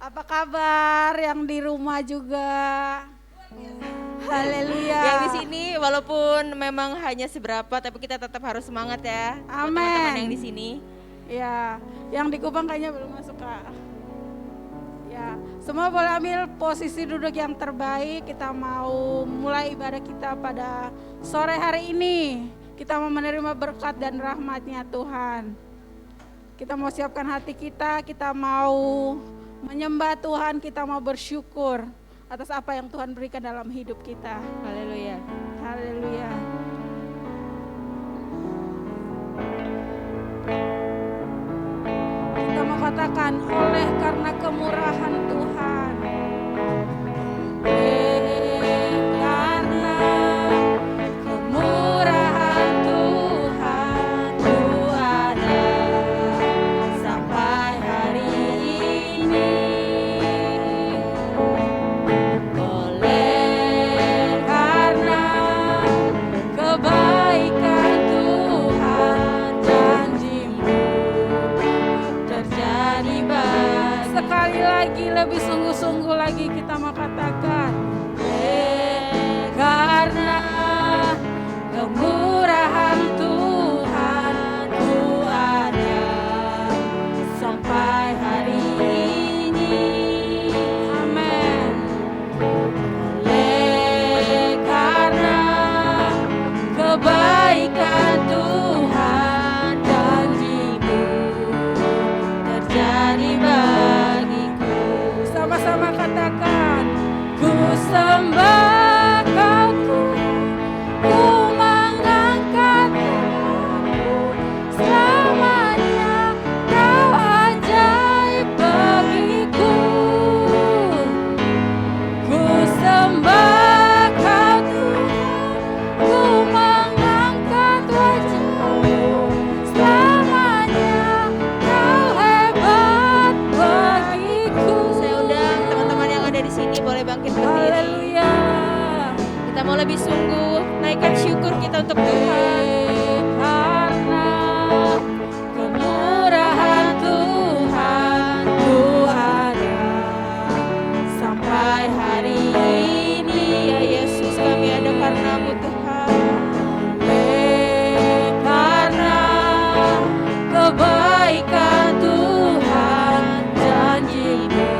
Apa kabar yang di rumah juga? Haleluya. Yang di sini walaupun memang hanya seberapa, tapi kita tetap harus semangat ya. Buat Amin. teman-teman yang di sini. Ya, yang di Kupang kayaknya belum masuk Kak. Ya, semua boleh ambil posisi duduk yang terbaik. Kita mau mulai ibadah kita pada sore hari ini. Kita mau menerima berkat dan rahmat-Nya Tuhan. Kita mau siapkan hati kita mau menyembah Tuhan, kita mau bersyukur atas apa yang Tuhan berikan dalam hidup kita. Haleluya. Haleluya. Kita mau katakan oleh karena kemurahan Tuhan. Karena kemurahan Tuhan ku ada sampai hari ini. Oleh karena kebaikan Tuhan, janji-Mu terjadi baik. Sekali lagi, lebih sungguh-sungguh lagi kita mau katakan, karena kemurahan Tuhan ku ada sampai hari ini. Amin. Oleh karena kebaikan Tuhan, janji-Mu terjadi bagiku. Sama-sama katakan, ku sembah Kau Tuhan, ku mengangkat namamu selamanya. Kau ajaib bagiku. Ku sembah Kau Tuhan, ku mengangkat wajah-Mu selamanya. Kau hebat bagiku. Saya undang teman-teman yang ada di sini boleh bangkit berdiri. Haleluya. Kita mau lebih sungguh naikkan syukur kita untuk Tuhan. Karena kemurahan Tuhan ku ada sampai hari ini. Ya Yesus, kami ada karena-Mu Tuhan. Karena kebaikan Tuhan, janji-Mu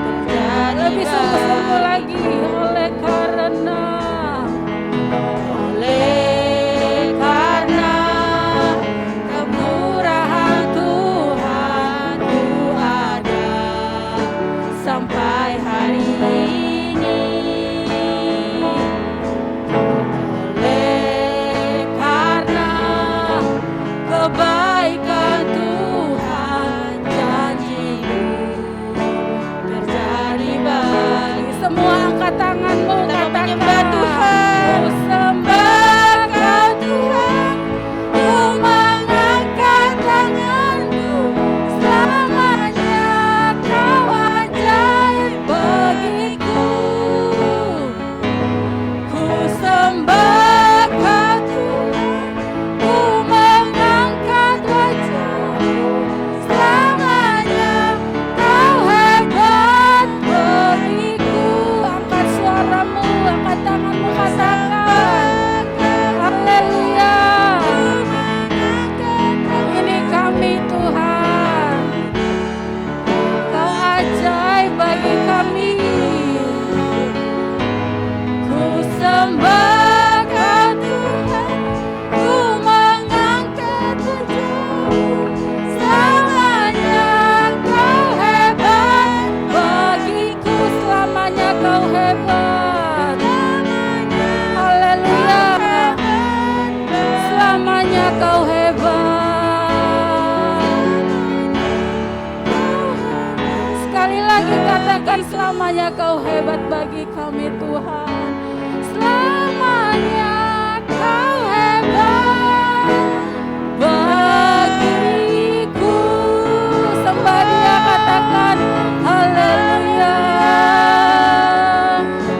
terjadi. Lebih sungguh-sungguh lagi. Oleh karena kemurahan Tuhan ku ada sampai hari ini. Oleh karena kebaikan Tuhan, janji-Mu terjadi bagi. Semua angkat tanganmu, Kita mau katakan, menyembah Tuhan. ku sembah Kau Tuhan, ku mengangkat tanganku selamanya. Kau ajaib bagiku. Ku sembah Kau Tuhan, ku mengangkat wajah-Mu selamanya. Kau hebat bagiku. Angkat suaramu, angkat tanganmu, katakan, haleluya. Ini kami Tuhan, Kau ajaib bagi kami. Ku sembah Kau Tuhan, ku mengangkat wajah-Mu selamanya. Kau hebat bagiku, selamanya Kau hebat. Haleluya, selamanya Kau hebat. Sekali lagi katakan, selamanya Kau hebat bagi kami Tuhan. Selamanya Kau hebat bagiku. Sembah Dia, katakan haleluya.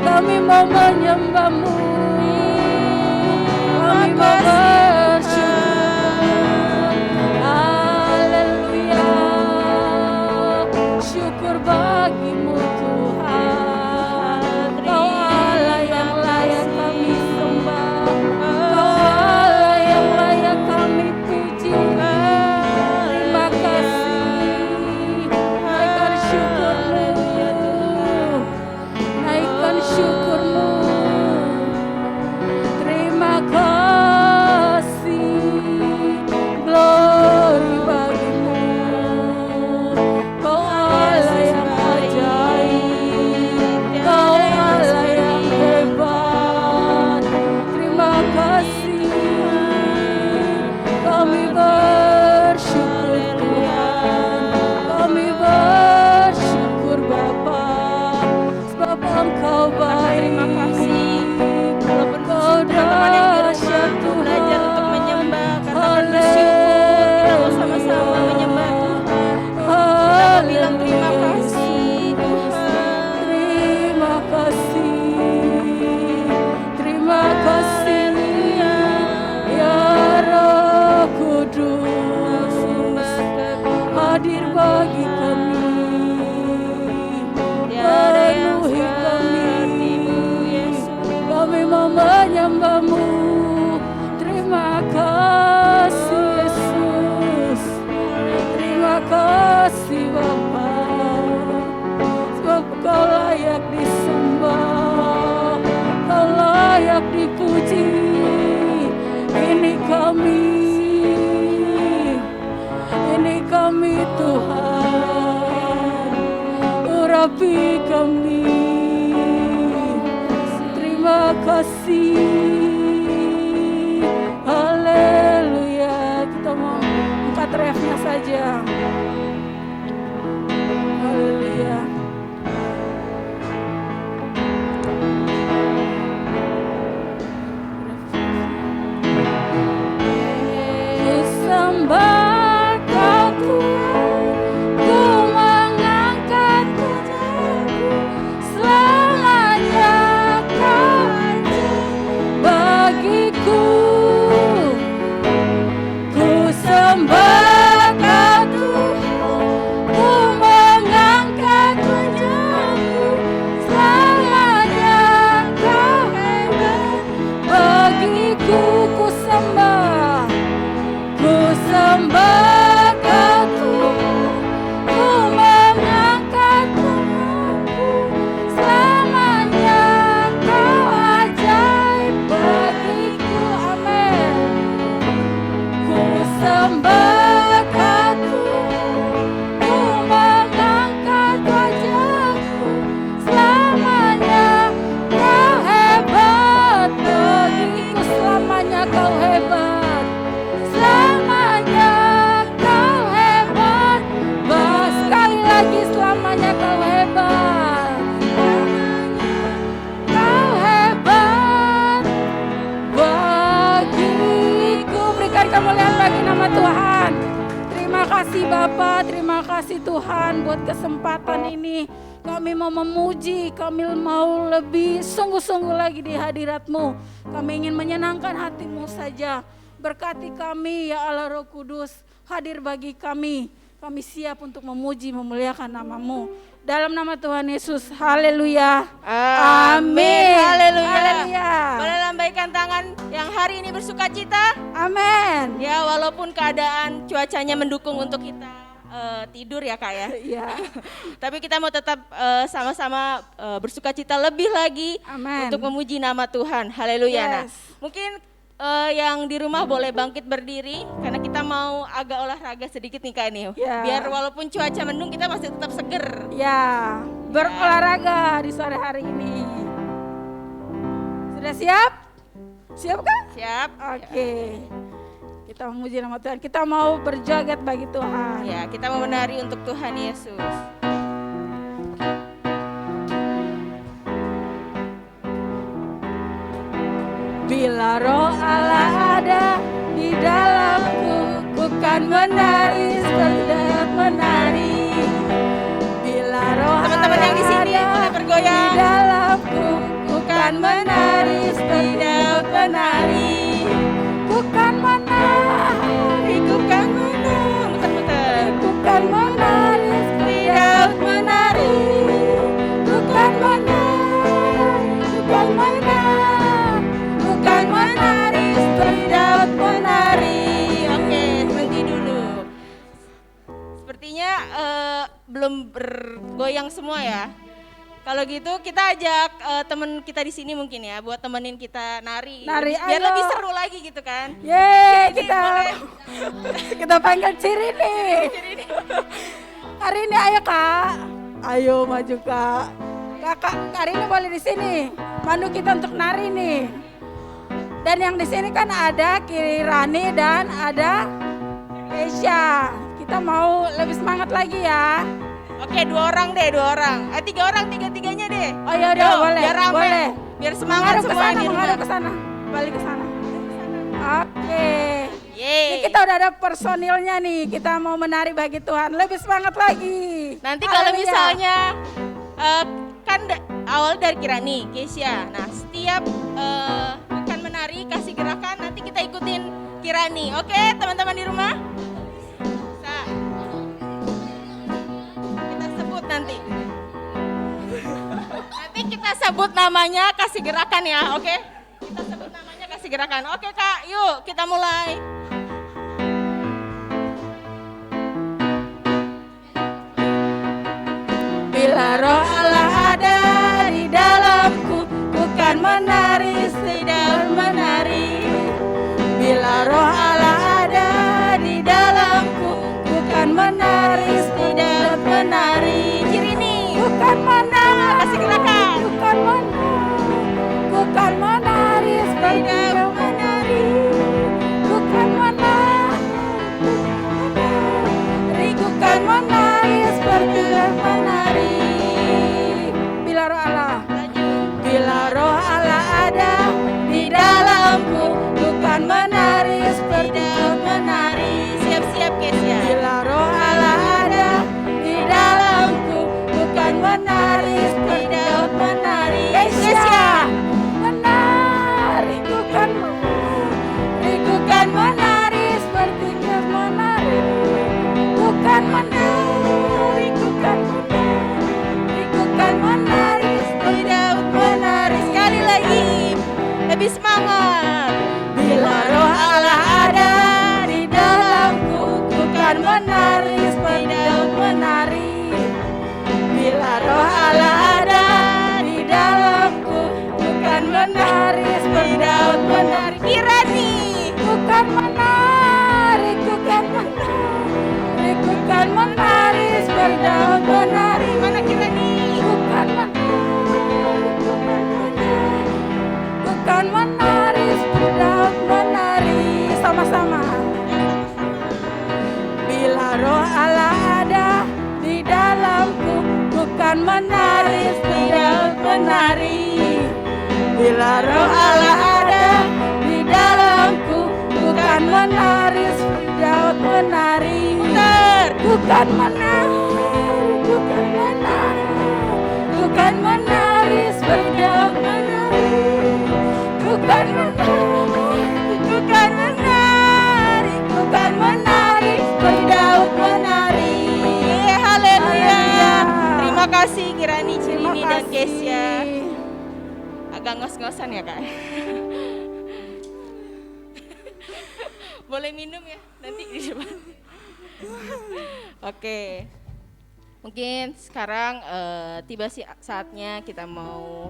Kami mau menyembah-Mu, kami mau bersyukur. Haleluya. Syukur hadir bagi kami. Tiada yang Penuhi kami, seperti-Mu, Yesus. kami mau menyembah-Mu. Terima kasih Yesus, terima kasih Bapa, sebab Kau layak disembah, Kau layak dipuji. Ini kami Tuhan, urapi kami. Terima kasih, haleluya. Kita mau angkat refnya saja, haleluya. Ku sembah Kau Tuhan, ku mengangkat pujianku, selamanya Kau ajaib bagiku. Ku sembah Kau Tuhan, ku mengangkat pujianku, selamanya Kau hebat bagiku. Ku sembah Kau Tuhan, ku mengangkat tanganku, selamanya Kau ajaib bagiku. Amin. Ku sembah Kau Tuhan, ku mengangkat wajahku, selamanya Kau hebat bagiku. Selamanya Kau hebat, selamanya Kau hebat. Sekali lagi, selamanya Kau hebat, Kau hebat bagiku. Berikan kemuliaan bagi nama Tuhan. Terima kasih Bapa, terima kasih Tuhan buat kesempatan ini. Kami mau memuji, kami mau lebih sungguh-sungguh lagi di hadirat-Mu. Kami ingin menyenangkan hati-Mu saja. Berkati kami ya Allah Roh Kudus, hadir bagi kami. Kami siap untuk memuji, memuliakan nama-Mu. Dalam nama Tuhan Yesus, haleluya. Amin. Haleluya. Boleh lambaikan tangan yang hari ini bersukacita. Amin. Ya, walaupun keadaan cuacanya mendukung untuk kita tidur ya Kak ya. Iya. Tapi kita mau tetap sama-sama bersukacita lebih lagi. Amin. Untuk memuji nama Tuhan. Haleluya. Nah, Yes. mungkin yang di rumah boleh bangkit berdiri karena kita mau agak olahraga sedikit nih Kak ini. Ya. Biar walaupun cuaca mendung kita masih tetap seger. Ya, berolahraga di sore hari ini. Sudah siap? Siap kan? Siap? Oke. Kita memuji nama Tuhan. Kita mau berjoget bagi Tuhan. Ya, kita mau menari untuk Tuhan Yesus. Bila roh Allah ada di dalamku, ku kan menari, sedang menari. Bila roh Teman-teman yang di sini Allah boleh ada bergoyang. di dalamku, ku kan menari, sedang menari. Ku kan menari, ku kan menari, Muter-muter. ku kan menari, sedang menari. Ku kan menari, ku kan menari. Bukan menari, sedang menari. Oke, berhenti dulu. Sepertinya belum bergoyang semua ya. Kalau gitu kita ajak teman kita di sini mungkin ya buat temenin kita nari. Nari, biar ayo. lebih seru lagi gitu kan. Yeay, Jadi boleh. kita panggil Ciri nih. Hari ini ayo Kak. Ayo maju Kak. Kakak, hari ini boleh di sini. Pandu kita untuk nari nih. Dan yang di sini kan ada Kirani dan ada Keisha. Kita mau lebih semangat lagi ya. Oke, 2 orang deh, 2 orang. 3 orang, 3-3-nya deh. Oh ya udah Yuk, boleh. biar rame. Boleh. Biar semangat Menghadap ke semua sana, di menghadap rumah. ke sana. Balik ke sana. Oke. Yeay. Ini kita udah ada personilnya nih. Kita mau menari bagi Tuhan. Lebih semangat lagi. Nanti kalau Haleluya. misalnya kan awal dari Kirani, Keisha. Nah, setiap akan menari kasih gerakan nanti kita ikutin Kirani. Oke, teman-teman di rumah? Bisa. sebut namanya, kasih gerakan ya, oke? Kita sebut namanya, kasih gerakan. Oke Kak, yuk kita mulai. Bila roh Allah ada di dalamku, ku kan menari sedang menari. Bila roh Allah ada di dalamku, ku kan menari sedang menari. Kiri nih, Ku kan menari, kasih gerakan. ku kan menari sedang menari. Ku kan menari, ku kan menari seperti menari. Bila roh Allah, bila roh Allah ada di dalamku, ku kan menari seperti menari. Siap-siap guys ya. Bila roh Allah ada di dalamku, ku kan menari seperti menari. Kesia, Menari, ku kan menari seperti menari. Ku kan menari, ku kan menari seperti menari. sekali lagi, lebih semangat. Bila roh Allah ada di dalamku, ku kan menari seperti menari. Bila roh Allah ada di dalamku, ku kan menari seperti menari. Kirani, Ku kan menari, ku kan menari, ku kan menari seperti menari. mana Kirani? Ku kan menari, ku kan menari seperti menari. Sama-sama. Bila roh Allah ada di dalamku, ku kan menari seperti menari. Bila roh Allah ada di dalamku, ku kan menari seperti menari. Ku kan menari, ku kan menari, ku kan menari seperti menari. Ku kan menari, ku kan menari, ku kan menari seperti menari. Haleluya. Terima kasih Kirani, Cirini dan Kesia. Agak ngos-ngosan ya Kak. Boleh minum ya nanti di depan. Oke. Mungkin sekarang tiba saatnya kita mau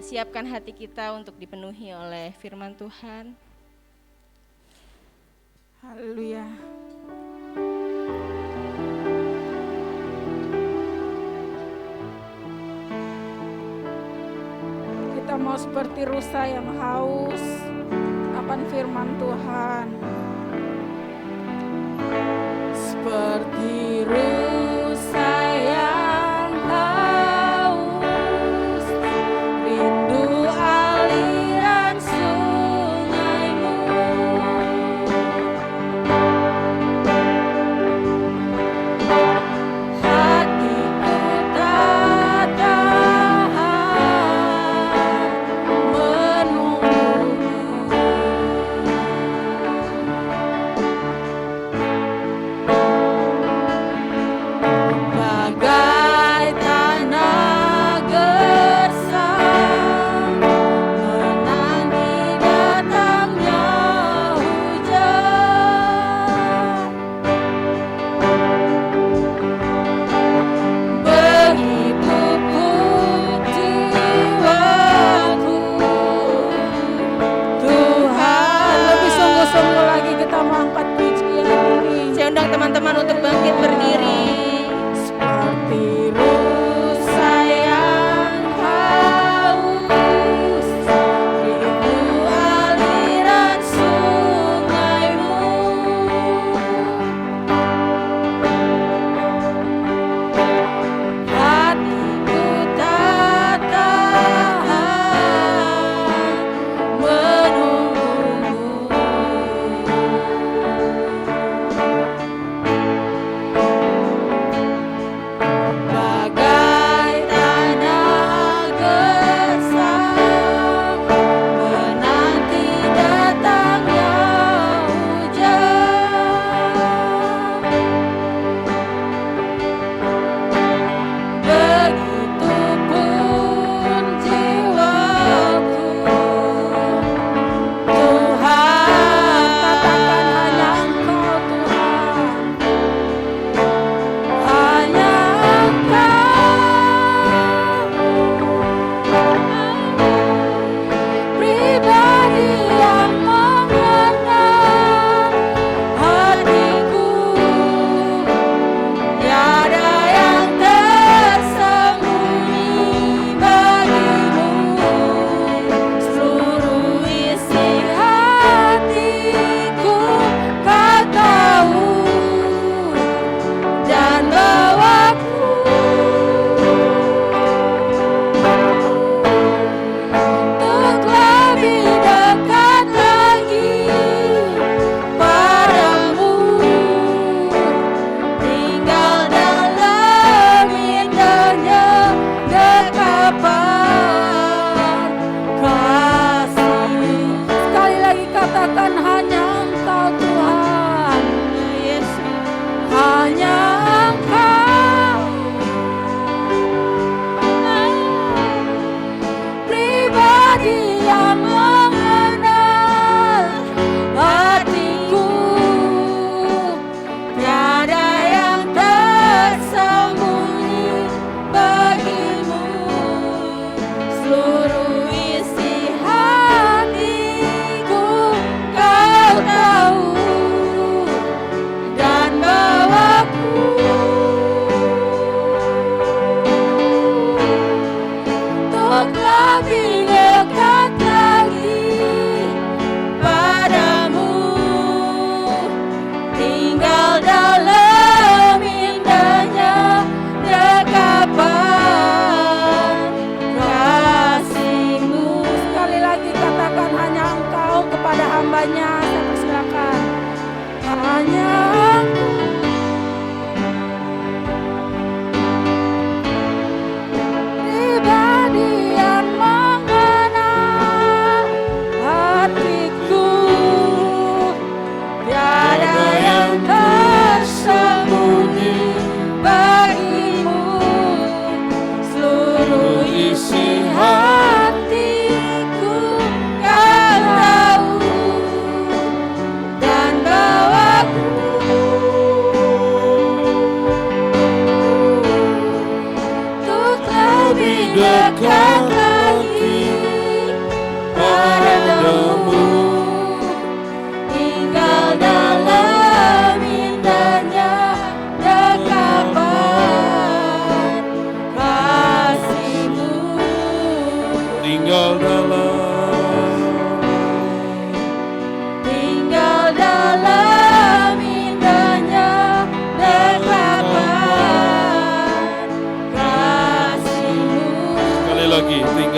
siapkan hati kita untuk dipenuhi oleh firman Tuhan. Haleluya. Kita mau seperti rusa yang haus akan firman Tuhan. Seperti rusa yang haus, rindu aliran sungaimu. Hatiku tak tahan menunggu.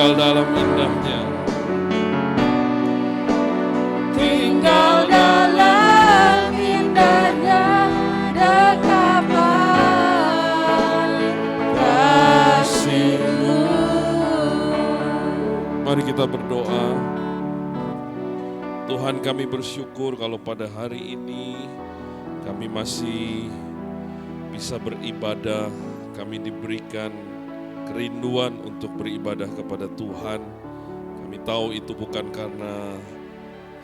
tinggal dalam indahnya. tinggal dalam indahnya dekapan kasih-Mu. Mari kita berdoa. Tuhan, kami bersyukur kalau pada hari ini kami masih bisa beribadah, kami diberikan kerinduan untuk beribadah kepada Tuhan. Kami tahu itu bukan karena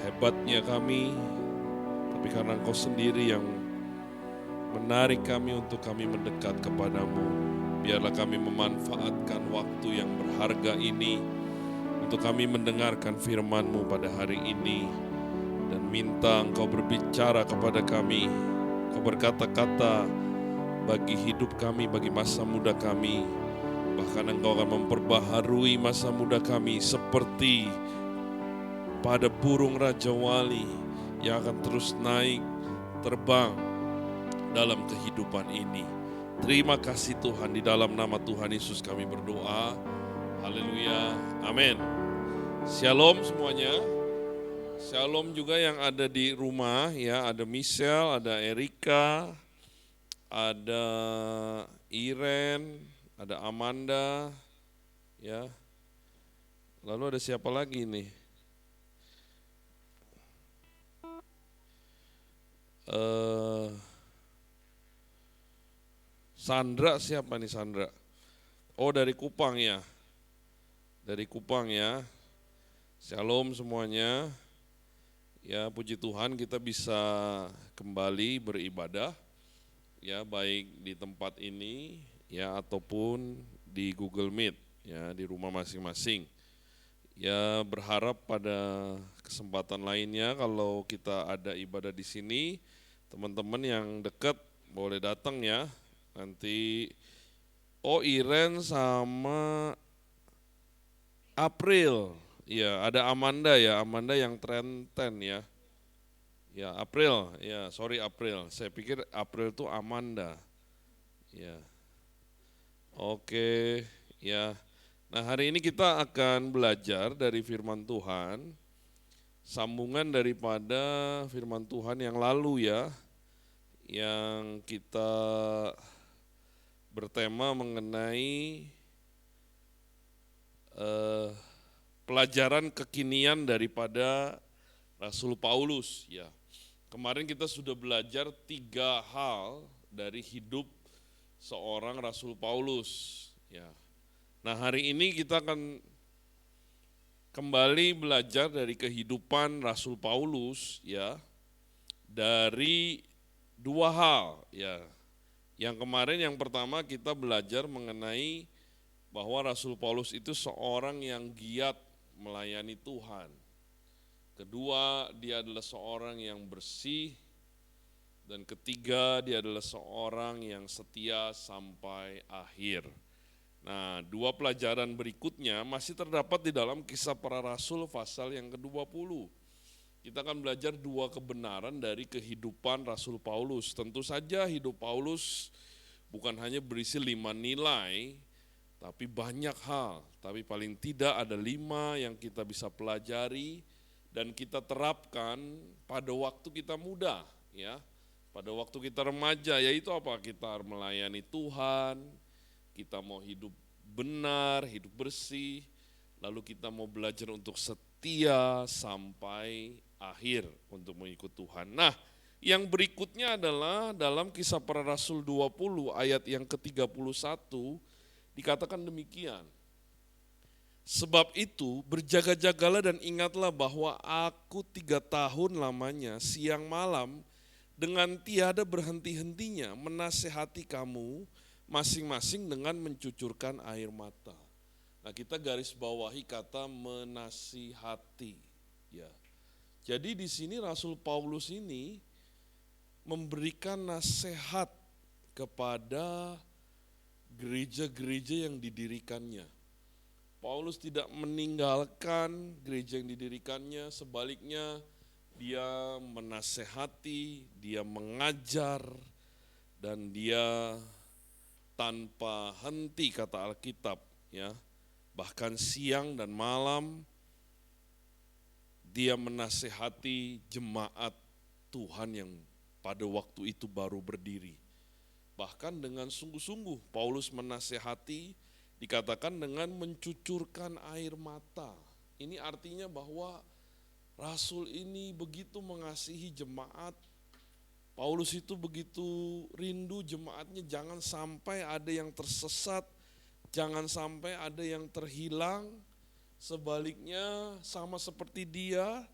hebatnya kami, tapi karena Engkau sendiri yang menarik kami untuk kami mendekat kepadamu. Biarlah kami memanfaatkan waktu yang berharga ini untuk kami mendengarkan firman-Mu pada hari ini. Dan minta Engkau berbicara kepada kami, Engkau berkata-kata bagi hidup kami, bagi masa muda kami. Bahkan Engkau akan memperbaharui masa muda kami seperti pada burung Raja Wali yang akan terus naik, terbang dalam kehidupan ini. Terima kasih Tuhan, di dalam nama Tuhan Yesus kami berdoa. Haleluya, amin. Shalom semuanya. Shalom juga yang ada di rumah ya, ada Michelle, ada Erika, ada Iren, ada Amanda, ya. Lalu ada siapa lagi nih? Sandra, siapa nih Sandra? Oh, dari Kupang ya. Dari Kupang ya. Shalom semuanya. Ya, puji Tuhan kita bisa kembali beribadah. Ya, baik di tempat ini ya ataupun di Google Meet ya, di rumah masing-masing. Ya, berharap pada kesempatan lainnya kalau kita ada ibadah di sini, teman-teman yang dekat boleh datang ya. Nanti Iren sama April. Ya, ada Amanda ya, Amanda yang Trenten ya. Ya, April, ya, sorry April. Saya pikir April itu Amanda. Ya. Oke, ya. Nah, hari ini kita akan belajar dari firman Tuhan, sambungan daripada firman Tuhan yang lalu ya, yang kita bertema mengenai pelajaran kekinian daripada Rasul Paulus ya. Kemarin kita sudah belajar 3 hal dari hidup seorang Rasul Paulus ya. Nah, hari ini kita akan kembali belajar dari kehidupan Rasul Paulus ya, dari 2 hal ya. Yang kemarin yang pertama kita belajar mengenai bahwa Rasul Paulus itu seorang yang giat melayani Tuhan. Kedua, dia adalah seorang yang bersih. Dan ketiga, dia adalah seorang yang setia sampai akhir. Nah, 2 pelajaran berikutnya masih terdapat di dalam Kisah Para Rasul pasal yang ke-20. Kita akan belajar 2 kebenaran dari kehidupan Rasul Paulus. Tentu saja hidup Paulus bukan hanya berisi 5 nilai, tapi banyak hal. Tapi paling tidak ada 5 yang kita bisa pelajari dan kita terapkan pada waktu kita muda, ya, pada waktu kita remaja, yaitu apa? Kita melayani Tuhan, kita mau hidup benar, hidup bersih, lalu kita mau belajar untuk setia sampai akhir untuk mengikut Tuhan. Nah, yang berikutnya adalah dalam Kisah Para Rasul 20 ayat yang ke-31 dikatakan demikian. Sebab itu berjaga-jagalah dan ingatlah bahwa aku 3 tahun lamanya siang malam dengan tiada berhenti-hentinya menasehati kamu masing-masing dengan mencucurkan air mata. Nah, kita garis bawahi kata menasihati ya. Jadi di sini Rasul Paulus ini memberikan nasihat kepada gereja-gereja yang didirikannya. Paulus tidak meninggalkan gereja yang didirikannya, sebaliknya dia menasehati, dia mengajar, dan dia tanpa henti kata Alkitab ya, Bahkan siang dan malam dia menasehati jemaat Tuhan yang pada waktu itu baru berdiri. Bahkan dengan sungguh-sungguh Paulus menasehati, dikatakan dengan mencucurkan air mata. Ini artinya bahwa rasul ini begitu mengasihi jemaat. Paulus itu begitu rindu jemaatnya jangan sampai ada yang tersesat, jangan sampai ada yang terhilang. Sebaliknya sama seperti dia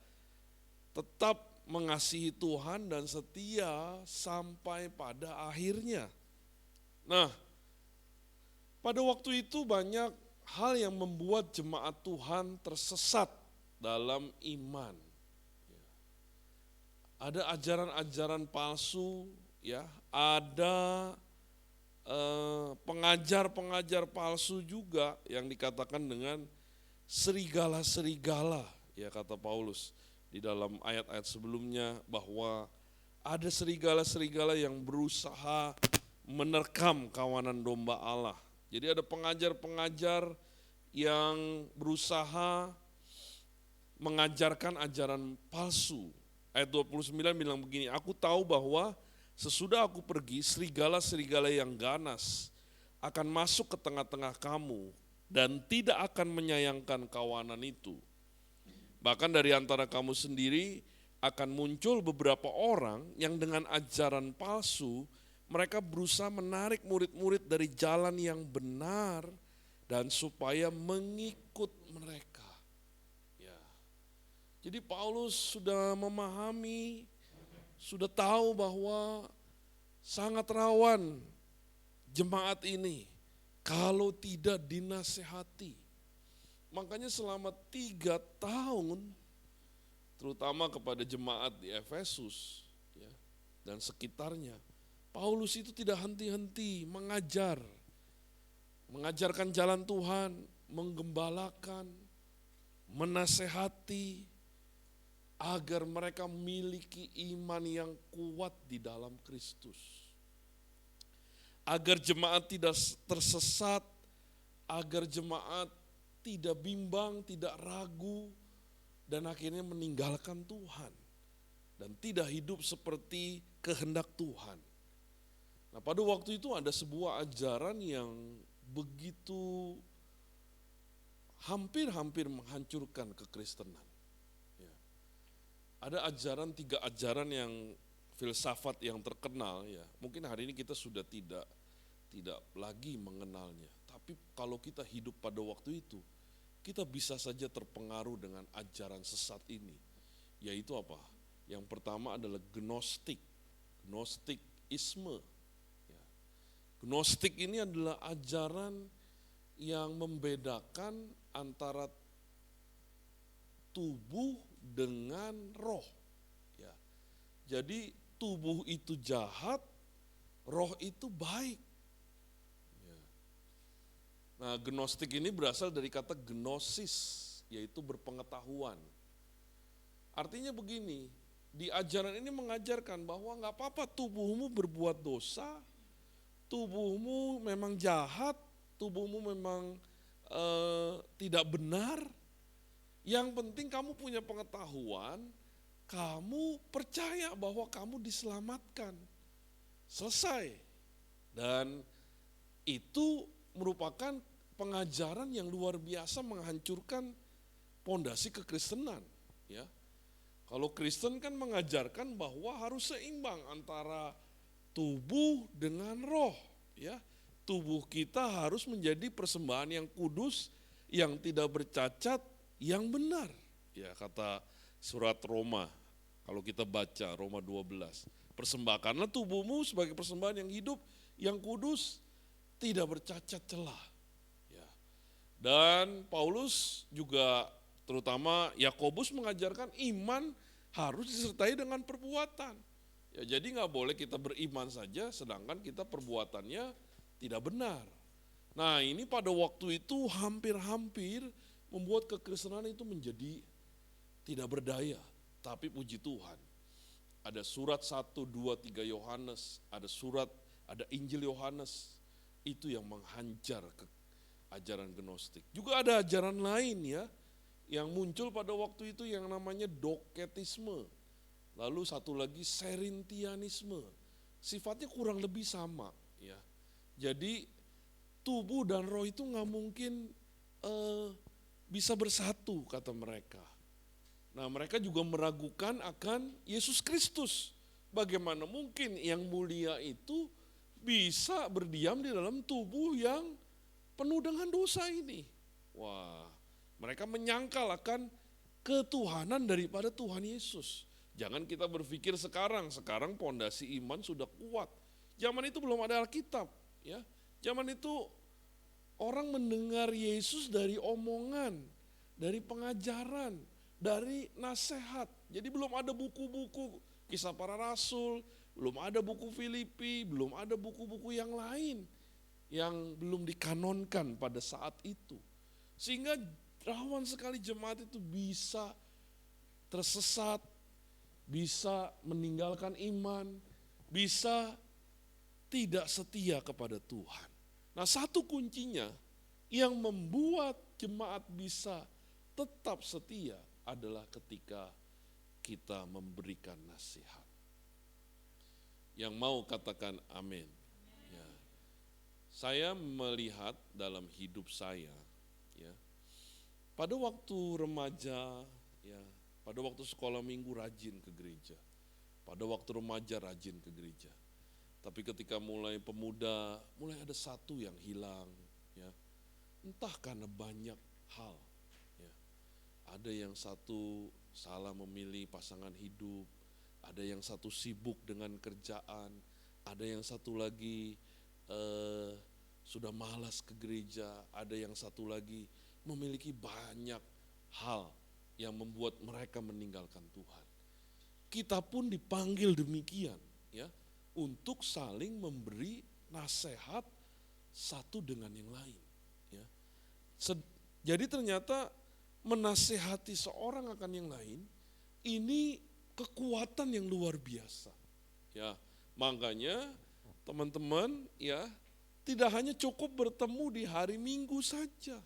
tetap mengasihi Tuhan dan setia sampai pada akhirnya. Nah, pada waktu itu banyak hal yang membuat jemaat Tuhan tersesat dalam iman. Ada ajaran-ajaran palsu, ya, ada pengajar-pengajar palsu juga yang dikatakan dengan serigala-serigala, ya kata Paulus di dalam ayat-ayat sebelumnya, bahwa ada serigala-serigala yang berusaha menerkam kawanan domba Allah. Jadi ada pengajar-pengajar yang berusaha mengajarkan ajaran palsu. Ayat 29 bilang begini, aku tahu bahwa sesudah aku pergi, serigala-serigala yang ganas akan masuk ke tengah-tengah kamu dan tidak akan menyayangkan kawanan itu. Bahkan dari antara kamu sendiri akan muncul beberapa orang yang dengan ajaran palsu, mereka berusaha menarik murid-murid dari jalan yang benar dan supaya mengikut mereka. Ya. Jadi Paulus sudah memahami, sudah tahu bahwa sangat rawan jemaat ini kalau tidak dinasehati. Makanya selama 3 tahun, terutama kepada jemaat di Efesus, ya, dan sekitarnya, Paulus itu tidak henti-henti mengajarkan jalan Tuhan, menggembalakan, menasehati, agar mereka memiliki iman yang kuat di dalam Kristus. Agar jemaat tidak tersesat, agar jemaat tidak bimbang, tidak ragu, dan akhirnya meninggalkan Tuhan. Dan tidak hidup seperti kehendak Tuhan. Nah, pada waktu itu ada sebuah ajaran yang begitu hampir-hampir menghancurkan kekristenan. Ya. Ada 3 ajaran yang filsafat yang terkenal, ya. Mungkin hari ini kita sudah tidak lagi mengenalnya. Tapi kalau kita hidup pada waktu itu, kita bisa saja terpengaruh dengan ajaran sesat ini. Yaitu apa? Yang pertama adalah Gnostikisme. Ya. Gnostik ini adalah ajaran yang membedakan antara tubuh dengan roh. Ya. Jadi tubuh itu jahat, roh itu baik. Ya. Nah, Gnostik ini berasal dari kata gnosis, yaitu berpengetahuan. Artinya begini, di ajaran ini mengajarkan bahwa nggak apa-apa tubuhmu berbuat dosa, tubuhmu memang jahat, tubuhmu memang tidak benar. Yang penting kamu punya pengetahuan, kamu percaya bahwa kamu diselamatkan. Selesai. Dan itu merupakan pengajaran yang luar biasa menghancurkan pondasi kekristenan. Ya. Kalau Kristen kan mengajarkan bahwa harus seimbang antara tubuh dengan roh. Ya. Tubuh kita harus menjadi persembahan yang kudus, yang tidak bercacat, yang benar. Ya, kata surat Roma, kalau kita baca Roma 12. Persembahkanlah tubuhmu sebagai persembahan yang hidup, yang kudus, tidak bercacat celah. Ya. Dan Paulus juga, terutama Yakobus, mengajarkan iman harus disertai dengan perbuatan. Ya, jadi nggak boleh kita beriman saja sedangkan kita perbuatannya tidak benar. Nah, ini pada waktu itu hampir-hampir membuat kekristenan itu menjadi tidak berdaya. Tapi puji Tuhan, ada surat 1, 2, 3 Yohanes, ada Injil Yohanes, itu yang menghajar ajaran gnostik. Juga ada ajaran lain ya, yang muncul pada waktu itu yang namanya doketisme. Lalu satu lagi serintianisme. Sifatnya kurang lebih sama ya. Jadi tubuh dan roh itu nggak mungkin bisa bersatu kata mereka. Nah mereka juga meragukan akan Yesus Kristus. Bagaimana mungkin yang mulia itu bisa berdiam di dalam tubuh yang penuh dengan dosa ini. Wah, mereka menyangkal akan ketuhanan daripada Tuhan Yesus. Jangan kita berpikir sekarang pondasi iman sudah kuat. Zaman itu belum ada Alkitab, ya. Zaman itu orang mendengar Yesus dari omongan, dari pengajaran, dari nasihat. Jadi belum ada buku-buku Kisah Para Rasul, belum ada buku Filipi, belum ada buku-buku yang lain yang belum dikanonkan pada saat itu. Sehingga rawan sekali jemaat itu bisa tersesat, bisa meninggalkan iman, bisa tidak setia kepada Tuhan. Nah satu kuncinya yang membuat jemaat bisa tetap setia adalah ketika kita memberikan nasihat. Yang mau katakan amin. Ya. Saya melihat dalam hidup saya, ya, pada waktu remaja, ya, pada waktu sekolah minggu rajin ke gereja, pada waktu remaja rajin ke gereja. Tapi ketika mulai pemuda, mulai ada satu yang hilang, ya, entah karena banyak hal. Ya. Ada yang satu salah memilih pasangan hidup, ada yang satu sibuk dengan kerjaan, ada yang satu lagi sudah malas ke gereja, ada yang satu lagi memiliki banyak hal yang membuat mereka meninggalkan Tuhan. Kita pun dipanggil demikian, ya, untuk saling memberi nasihat satu dengan yang lain. Ya. Jadi ternyata menasehati seorang akan yang lain, ini kekuatan yang luar biasa. Ya, makanya teman-teman ya tidak hanya cukup bertemu di hari Minggu saja.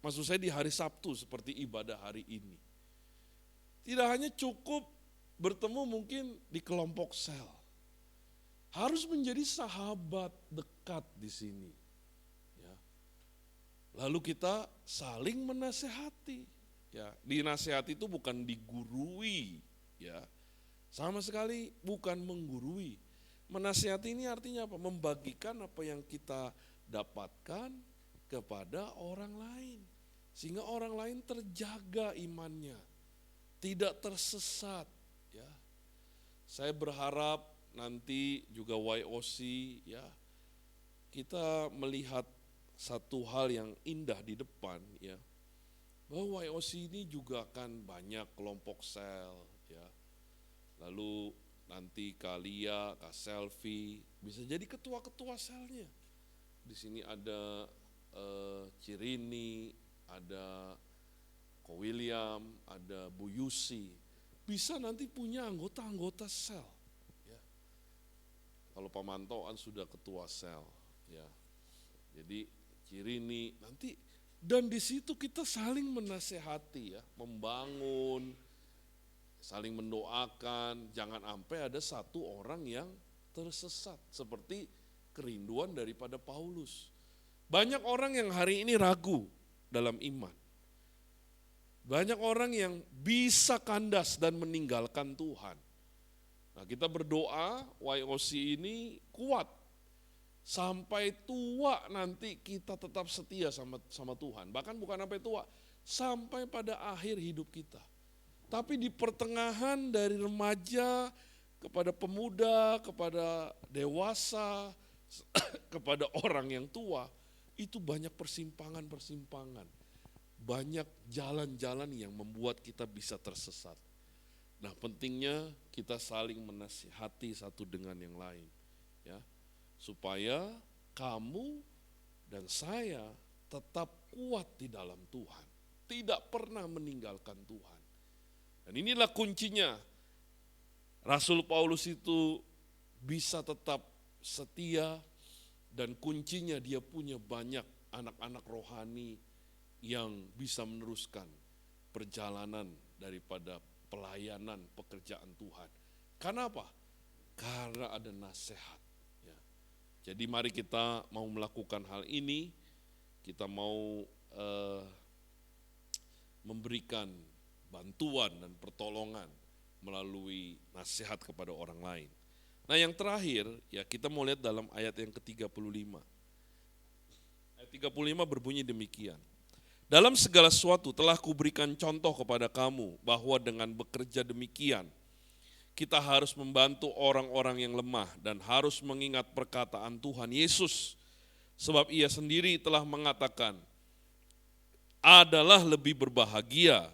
Maksud saya di hari Sabtu seperti ibadah hari ini. Tidak hanya cukup bertemu mungkin di kelompok sel. Harus menjadi sahabat dekat di sini. Lalu kita saling menasehati, ya. Dinasehati itu bukan digurui, ya. Sama sekali bukan menggurui. Menasehati ini artinya apa? Membagikan apa yang kita dapatkan kepada orang lain, sehingga orang lain terjaga imannya, tidak tersesat, ya. Saya berharap nanti juga YOC, ya, kita melihat satu hal yang indah di depan, ya, bahwa YOC ini juga akan banyak kelompok sel, ya. Lalu nanti Kak Lia, Kak Selvi bisa jadi ketua-ketua selnya. Di sini ada Cirini, ada Ko William, ada Bu Yusi. Bisa nanti punya anggota-anggota sel, ya. Kalau pemantauan sudah ketua sel, ya. Jadi Cirini nanti, dan di situ kita saling menasehati, ya, membangun, saling mendoakan, jangan sampai ada satu orang yang tersesat seperti kerinduan daripada Paulus. Banyak orang yang hari ini ragu dalam iman. Banyak orang yang bisa kandas dan meninggalkan Tuhan. Nah, kita berdoa YOC ini kuat. Sampai tua nanti kita tetap setia sama Tuhan. Bahkan bukan sampai tua, sampai pada akhir hidup kita. Tapi di pertengahan dari remaja kepada pemuda, kepada dewasa, kepada orang yang tua, itu banyak persimpangan-persimpangan. Banyak jalan-jalan yang membuat kita bisa tersesat. Nah, pentingnya kita saling menasihati satu dengan yang lain, ya. Supaya kamu dan saya tetap kuat di dalam Tuhan. Tidak pernah meninggalkan Tuhan. Dan inilah kuncinya. Rasul Paulus itu bisa tetap setia dan kuncinya dia punya banyak anak-anak rohani yang bisa meneruskan perjalanan daripada pelayanan pekerjaan Tuhan. Karena apa? Karena ada nasihat. Ya. Jadi mari kita mau melakukan hal ini, kita mau memberikan bantuan dan pertolongan melalui nasihat kepada orang lain. Nah yang terakhir, ya kita mau lihat dalam ayat yang ke-35. Ayat 35 berbunyi demikian. Dalam segala sesuatu telah kuberikan contoh kepada kamu bahwa dengan bekerja demikian, kita harus membantu orang-orang yang lemah dan harus mengingat perkataan Tuhan Yesus. Sebab ia sendiri telah mengatakan, adalah lebih berbahagia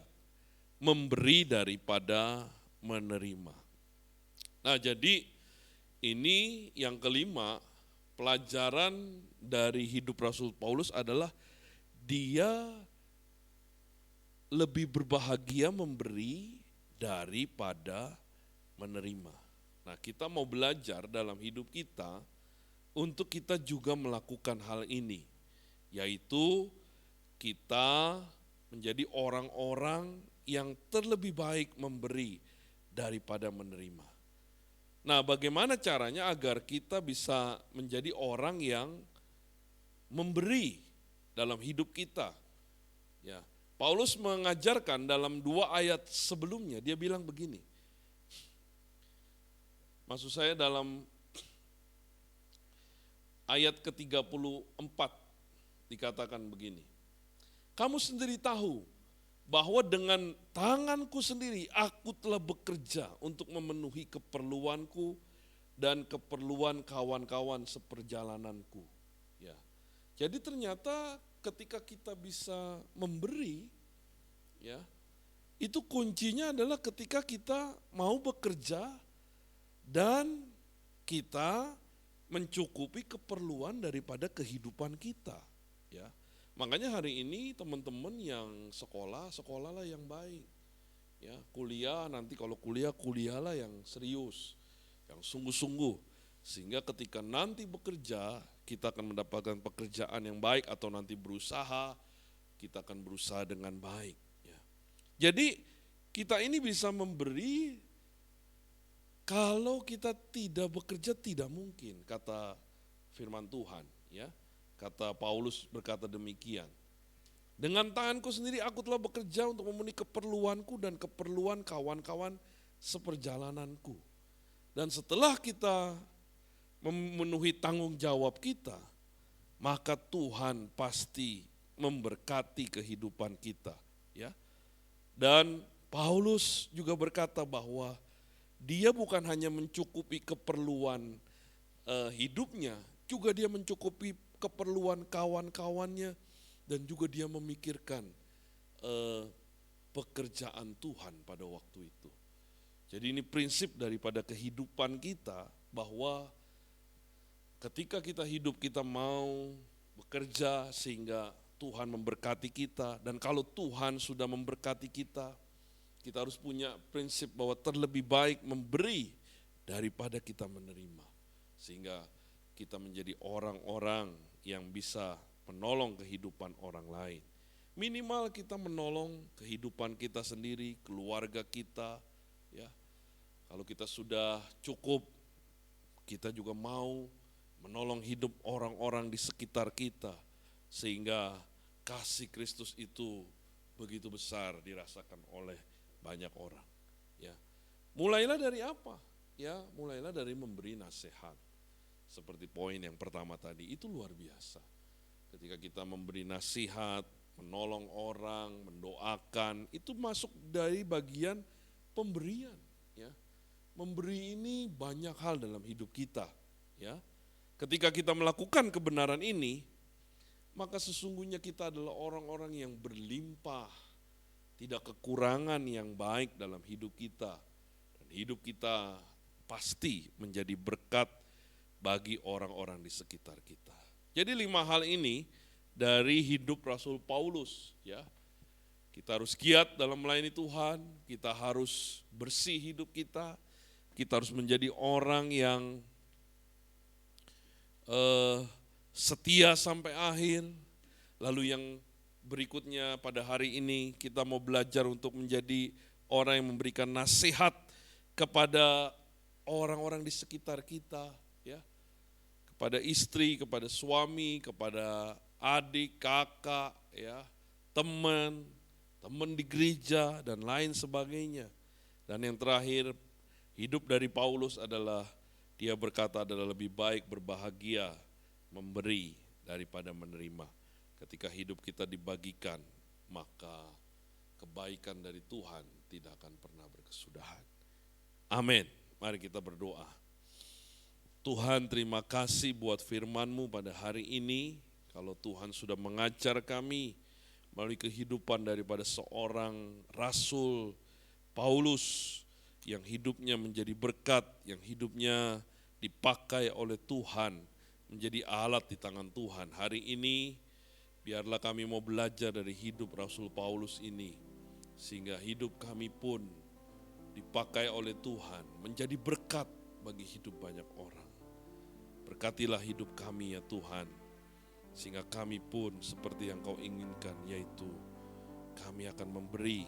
memberi daripada menerima. Nah jadi ini yang kelima, pelajaran dari hidup Rasul Paulus adalah dia lebih berbahagia memberi daripada menerima. Nah kita mau belajar dalam hidup kita untuk kita juga melakukan hal ini, yaitu kita menjadi orang-orang yang terlebih baik memberi daripada menerima. Nah, bagaimana caranya agar kita bisa menjadi orang yang memberi dalam hidup kita? Ya, Paulus mengajarkan dalam 2 ayat sebelumnya, dia bilang begini. Maksud saya dalam ayat ke-34 dikatakan begini. Kamu sendiri tahu bahwa dengan tanganku sendiri aku telah bekerja untuk memenuhi keperluanku dan keperluan kawan-kawan seperjalananku. Ya. Jadi ternyata ketika kita bisa memberi, ya, itu kuncinya adalah ketika kita mau bekerja dan kita mencukupi keperluan daripada kehidupan kita. Ya. Makanya hari ini teman-teman yang sekolahlah yang baik. Ya, kuliah nanti kalau kuliahlah yang serius, yang sungguh-sungguh. Sehingga ketika nanti bekerja, kita akan mendapatkan pekerjaan yang baik atau nanti berusaha, kita akan berusaha dengan baik. Ya. Jadi kita ini bisa memberi, kalau kita tidak bekerja tidak mungkin, kata firman Tuhan. Ya. Kata Paulus berkata demikian. Dengan tanganku sendiri aku telah bekerja untuk memenuhi keperluanku dan keperluan kawan-kawan seperjalananku. Dan setelah kita memenuhi tanggung jawab kita, maka Tuhan pasti memberkati kehidupan kita. Ya. Dan Paulus juga berkata bahwa dia bukan hanya mencukupi keperluan hidupnya, juga dia mencukupi keperluan kawan-kawannya, dan juga dia memikirkan pekerjaan Tuhan pada waktu itu. Jadi ini prinsip daripada kehidupan kita, bahwa ketika kita hidup kita mau bekerja sehingga Tuhan memberkati kita, dan kalau Tuhan sudah memberkati kita, kita harus punya prinsip bahwa terlebih baik memberi daripada kita menerima. Sehingga kita menjadi orang-orang yang bisa menolong kehidupan orang lain. Minimal kita menolong kehidupan kita sendiri, keluarga kita. Ya. Kalau kita sudah cukup, kita juga mau menolong hidup orang-orang di sekitar kita. Sehingga kasih Kristus itu begitu besar dirasakan oleh banyak orang. Ya. Mulailah dari apa? Ya, mulailah dari memberi nasihat. Seperti poin yang pertama tadi, itu luar biasa. Ketika kita memberi nasihat, menolong orang, mendoakan, itu masuk dari bagian pemberian. Ya. Memberi ini banyak hal dalam hidup kita. Ya. Ketika kita melakukan kebenaran ini, maka sesungguhnya kita adalah orang-orang yang berlimpah, tidak kekurangan yang baik dalam hidup kita. Dan hidup kita pasti menjadi berkat bagi orang-orang di sekitar kita. Jadi 5 hal ini dari hidup Rasul Paulus, ya. Kita harus giat dalam melayani Tuhan, kita harus bersih hidup kita harus menjadi orang yang setia sampai akhir, Lalu yang berikutnya pada hari ini kita mau belajar untuk menjadi orang yang memberikan nasihat kepada orang-orang di sekitar kita, ya, kepada istri, kepada suami, kepada adik, kakak, ya, teman di gereja dan lain sebagainya. Dan yang terakhir, hidup dari Paulus adalah dia berkata adalah lebih baik berbahagia memberi daripada menerima. Ketika hidup kita dibagikan, maka kebaikan dari Tuhan tidak akan pernah berkesudahan. Amin. Mari kita berdoa. Tuhan, terima kasih buat firman-Mu pada hari ini. Kalau Tuhan sudah mengajar kami melalui kehidupan daripada seorang Rasul Paulus yang hidupnya menjadi berkat, yang hidupnya dipakai oleh Tuhan, menjadi alat di tangan Tuhan. Hari ini biarlah kami mau belajar dari hidup Rasul Paulus ini, sehingga hidup kami pun dipakai oleh Tuhan, menjadi berkat bagi hidup banyak orang. Berkatilah hidup kami ya Tuhan, sehingga kami pun seperti yang Kau inginkan, yaitu kami akan memberi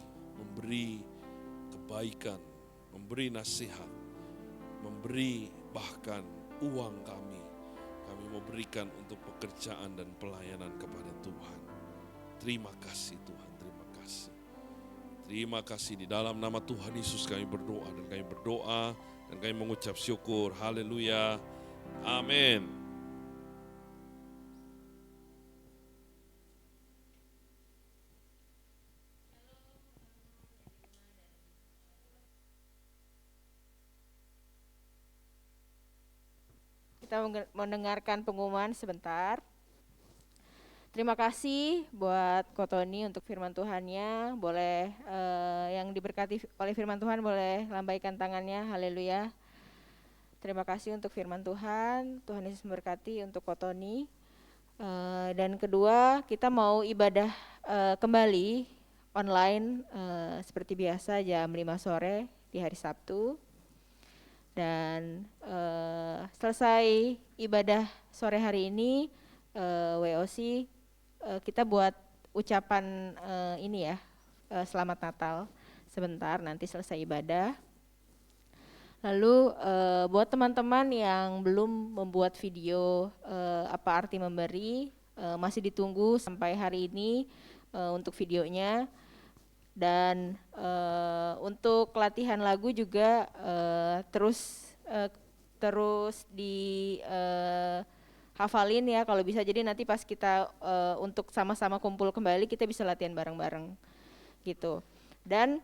kebaikan, memberi nasihat, memberi bahkan uang kami mau berikan untuk pekerjaan dan pelayanan kepada Tuhan. Terima kasih Tuhan, terima kasih. Terima kasih, di dalam nama Tuhan Yesus kami berdoa dan kami mengucap syukur. Haleluya. Amin. Kita mendengarkan pengumuman sebentar. Terima kasih buat Kotoni untuk firman Tuhannya. Boleh yang diberkati oleh firman Tuhan boleh lambaikan tangannya. Haleluya. Terima kasih untuk firman Tuhan. Tuhan Yesus memberkati untuk Kotoni. Dan kedua, kita mau ibadah kembali online seperti biasa jam 5 sore di hari Sabtu. Dan selesai ibadah sore hari ini, WOC kita buat ucapan ini ya, selamat Natal sebentar nanti selesai ibadah. Lalu buat teman-teman yang belum membuat video apa arti memberi, masih ditunggu sampai hari ini untuk videonya. Dan untuk latihan lagu juga terus di hafalin ya kalau bisa, jadi nanti pas kita untuk sama-sama kumpul kembali kita bisa latihan bareng-bareng gitu. Dan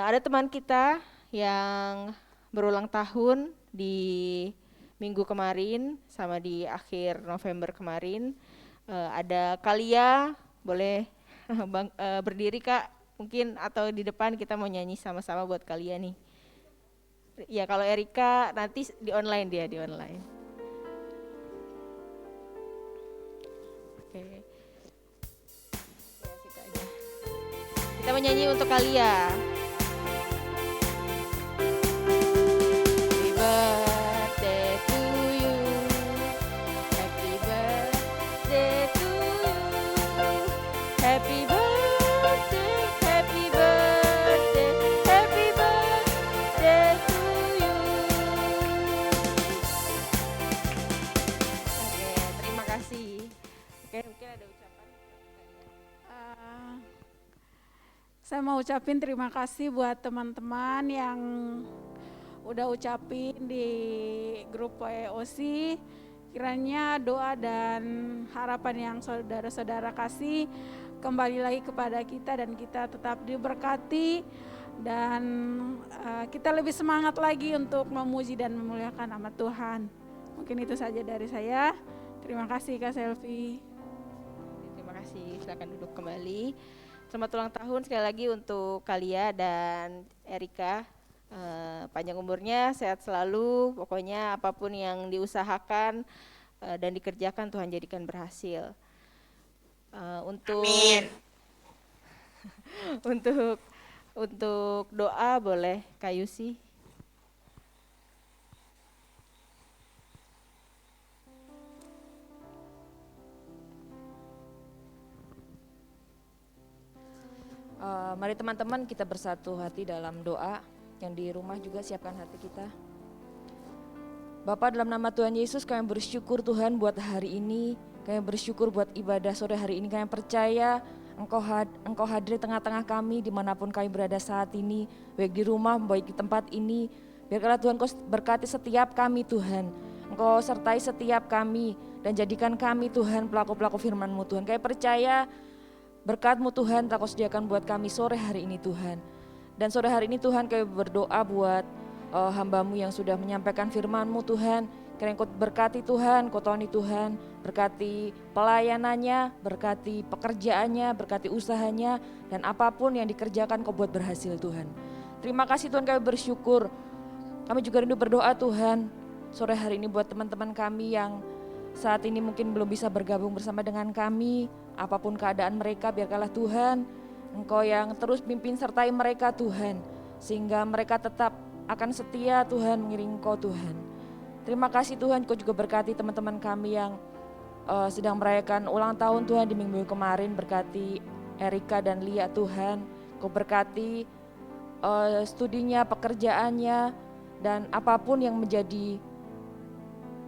ada teman kita yang berulang tahun di minggu kemarin sama di akhir November kemarin. Ada Kalia, boleh berdiri Kak mungkin, atau di depan kita mau nyanyi sama-sama buat kalian nih. Ya kalau Erika nanti di online, dia di online. Oke. Ya, kita aja. Kita mau nyanyi untuk Kalia. Happy birthday to you. Happy birthday to you. Happy birthday. Saya mau ucapin terima kasih buat teman-teman yang udah ucapin di grup WOC. Kiranya doa dan harapan yang saudara-saudara kasih kembali lagi kepada kita dan kita tetap diberkati dan kita lebih semangat lagi untuk memuji dan memuliakan nama Tuhan. Mungkin itu saja dari saya. Terima kasih Kak Selvi. Terima kasih, silakan duduk kembali. Selamat ulang tahun sekali lagi untuk Kalia dan Erika. Panjang umurnya, sehat selalu, pokoknya apapun yang diusahakan dan dikerjakan Tuhan jadikan berhasil. Amin. Untuk doa boleh Kak Yusi. Mari teman-teman kita bersatu hati dalam doa. Yang di rumah juga siapkan hati kita. Bapa, dalam nama Tuhan Yesus kami bersyukur Tuhan buat hari ini. Kami bersyukur buat ibadah sore hari ini. Kami percaya Engkau hadir tengah-tengah kami dimanapun kami berada saat ini. Baik di rumah, baik di tempat ini. Biarkanlah Tuhan Kau berkati setiap kami Tuhan. Engkau sertai setiap kami dan jadikan kami Tuhan pelaku-pelaku firman-Mu Tuhan. Kami percaya berkat-Mu Tuhan telah Kau sediakan buat kami sore hari ini Tuhan. Dan sore hari ini Tuhan kami berdoa buat hamba-Mu yang sudah menyampaikan firman-Mu Tuhan. Kiranya Kau berkati Tuhan, Kau Tony Tuhan, berkati pelayanannya, berkati pekerjaannya, berkati usahanya, dan apapun yang dikerjakan Kau buat berhasil Tuhan. Terima kasih Tuhan, kami bersyukur. Kami juga rindu berdoa Tuhan, sore hari ini buat teman-teman kami yang saat ini mungkin belum bisa bergabung bersama dengan kami. Apapun keadaan mereka, biarkanlah Tuhan Engkau yang terus pimpin sertai mereka Tuhan, sehingga mereka tetap akan setia Tuhan mengiring Engkau Tuhan. Terima kasih Tuhan, Kau juga berkati teman-teman kami yang sedang merayakan ulang tahun Tuhan di minggu kemarin. Berkati Erika dan Lia Tuhan, Kau berkati studinya, pekerjaannya, dan apapun yang menjadi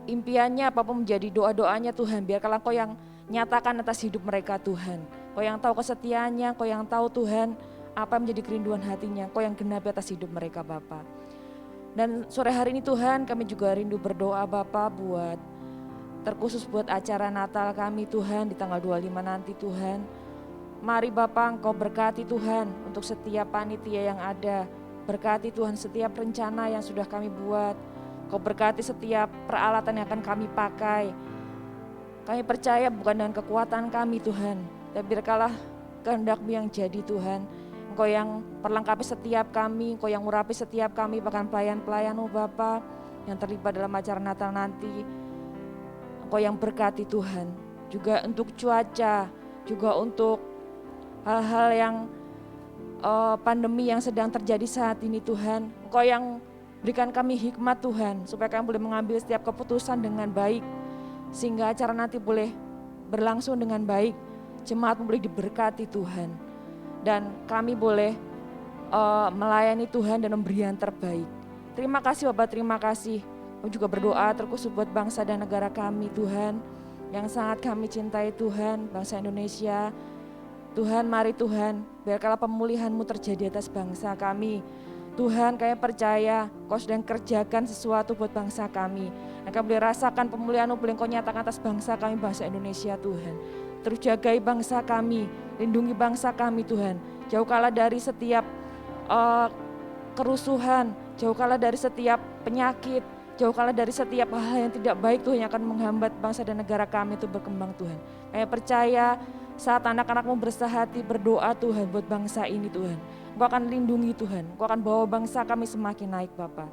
impiannya, apapun menjadi doa-doanya Tuhan, biarkanlah Kau yang nyatakan atas hidup mereka Tuhan. Kau yang tahu kesetiaannya, Kau yang tahu Tuhan apa menjadi kerinduan hatinya, Kau yang genapi atas hidup mereka Bapa. Dan sore hari ini Tuhan kami juga rindu berdoa Bapa buat terkhusus buat acara Natal kami Tuhan di tanggal 25 nanti Tuhan. Mari Bapa Engkau berkati Tuhan untuk setiap panitia yang ada. Berkati Tuhan setiap rencana yang sudah kami buat. Kau berkati setiap peralatan yang akan kami pakai. Kami percaya bukan dengan kekuatan kami Tuhan, tapi biarkanlah kehendak-Mu yang jadi Tuhan. Engkau yang perlengkapi setiap kami, Engkau yang urapi setiap kami, bahkan pelayan-pelayan-Mu Bapa yang terlibat dalam acara Natal nanti. Engkau yang berkati Tuhan, juga untuk cuaca, juga untuk hal-hal yang pandemi yang sedang terjadi saat ini Tuhan. Engkau yang berikan kami hikmat Tuhan, supaya kami boleh mengambil setiap keputusan dengan baik, sehingga acara nanti boleh berlangsung dengan baik, jemaat boleh diberkati Tuhan, dan kami boleh melayani Tuhan dan memberi yang terbaik. Terima kasih Bapak, terima kasih. Kami juga berdoa terkhusus buat bangsa dan negara kami Tuhan, yang sangat kami cintai Tuhan, bangsa Indonesia. Tuhan, mari Tuhan, biarkanlah pemulihan-Mu terjadi atas bangsa kami. Tuhan, kami percaya Kau sedang kerjakan sesuatu buat bangsa kami. Dan kami boleh rasakan pemulihan-Mu boleh Kau nyatakan atas bangsa kami, bangsa Indonesia Tuhan. Terus jagai bangsa kami, lindungi bangsa kami Tuhan. Jauhkanlah dari setiap kerusuhan, jauhkanlah dari setiap penyakit, jauhkanlah dari setiap hal yang tidak baik Tuhan yang akan menghambat bangsa dan negara kami itu berkembang Tuhan. Kami percaya saat anak-anak-Mu bersahati berdoa Tuhan buat bangsa ini Tuhan, Engkau akan lindungi Tuhan, Engkau akan bawa bangsa kami semakin naik Bapa.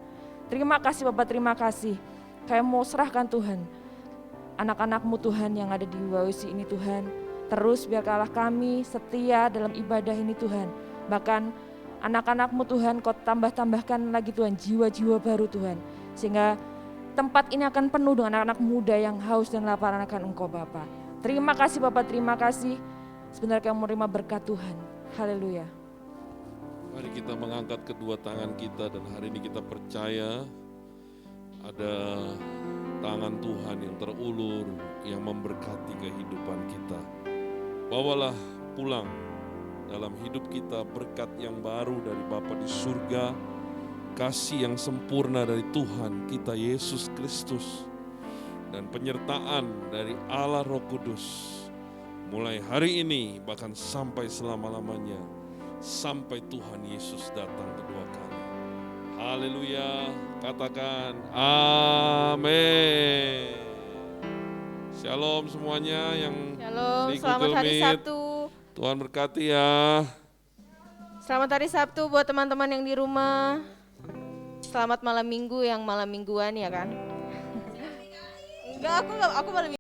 Terima kasih Bapa, terima kasih. Kami mau serahkan Tuhan anak-anak-Mu Tuhan yang ada di WWC ini Tuhan. Terus biarkanlah kami setia dalam ibadah ini Tuhan. Bahkan anak-anak-Mu Tuhan Kau tambah-tambahkan lagi Tuhan jiwa-jiwa baru Tuhan. Sehingga tempat ini akan penuh dengan anak-anak muda yang haus dan lapar akan Engkau Bapa. Terima kasih Bapak, terima kasih. Sebenarnya kami menerima berkat Tuhan. Haleluya. Mari kita mengangkat kedua tangan kita dan hari ini kita percaya ada tangan Tuhan yang terulur yang memberkati kehidupan kita. Bawalah pulang dalam hidup kita berkat yang baru dari Bapa di surga, kasih yang sempurna dari Tuhan kita Yesus Kristus, dan penyertaan dari Allah Roh Kudus mulai hari ini bahkan sampai selama-lamanya, sampai Tuhan Yesus datang kedua kali. Haleluya, katakan amin. Shalom semuanya yang Shalom, di selamat Google hari Meet. Sabtu. Tuhan berkati ya. Selamat hari Sabtu buat teman-teman yang di rumah. Selamat malam minggu yang malam mingguan ya kan? Enggak, aku malam